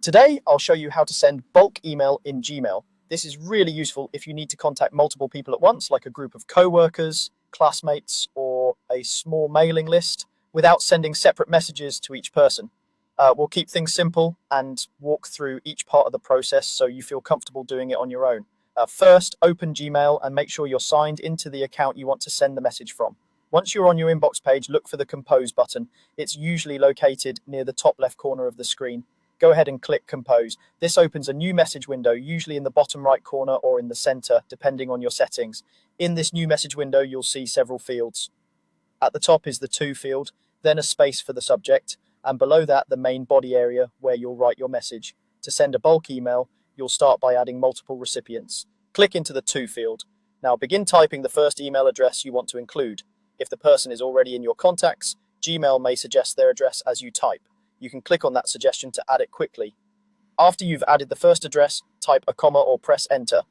Today, I'll show you how to send bulk email in Gmail. This is really useful if you need to contact multiple people at once, like a group of co-workers, classmates, or a small mailing list, without sending separate messages to each person. We'll keep things simple and walk through each part of the process so you feel comfortable doing it on your own. First, open Gmail and make sure you're signed into the account you want to send the message from. Once you're on your inbox page, look for the Compose button. It's usually located near the top left corner of the screen. Go ahead and click Compose. This opens a new message window, usually in the bottom right corner or in the center, depending on your settings. In this new message window, you'll see several fields. At the top is the To field, then a space for the subject, and below that, the main body area where you'll write your message. To send a bulk email, you'll start by adding multiple recipients. Click into the To field. Now begin typing the first email address you want to include. If the person is already in your contacts, Gmail may suggest their address as you type. You can click on that suggestion to add it quickly. After you've added the first address, type a comma or press enter.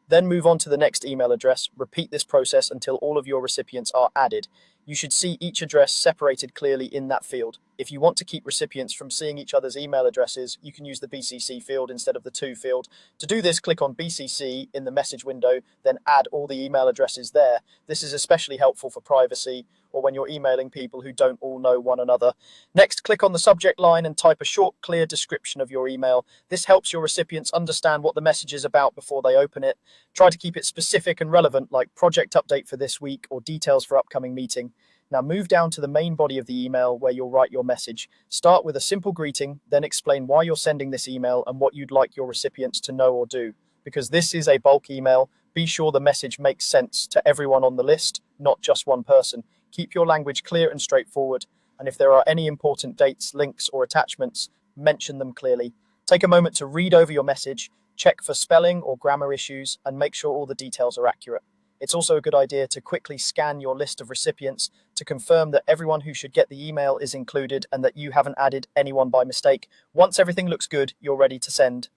Then move on to the next email address. Repeat this process until all of your recipients are added. You should see each address separated clearly in that field. If you want to keep recipients from seeing each other's email addresses, you can use the BCC field instead of the To field. To do this, click on BCC in the message window, then add all the email addresses there. This is especially helpful for privacy or when you're emailing people who don't all know one another. Next, click on the subject line and type a short, clear description of your email. This helps your recipients understand what the message is about before they open it. Try to keep it specific and relevant, like project update for this week or details for upcoming meeting. Now move down to the main body of the email where you'll write your message. Start with a simple greeting, then explain why you're sending this email and what you'd like your recipients to know or do. Because this is a bulk email, be sure the message makes sense to everyone on the list, not just one person. Keep your language clear and straightforward, and if there are any important dates, links, or attachments, mention them clearly. Take a moment to read over your message, check for spelling or grammar issues, and make sure all the details are accurate. It's also a good idea to quickly scan your list of recipients to confirm that everyone who should get the email is included and that you haven't added anyone by mistake. Once everything looks good, you're ready to send.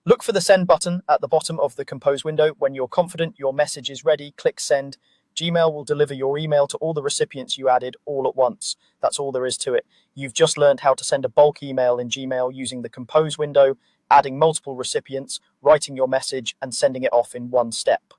Look for the Send button at the bottom of the Compose window. When you're confident your message is ready, click Send. Gmail will deliver your email to all the recipients you added all at once. That's all there is to it. You've just learned how to send a bulk email in Gmail using the Compose window, adding multiple recipients, writing your message, and sending it off in one step.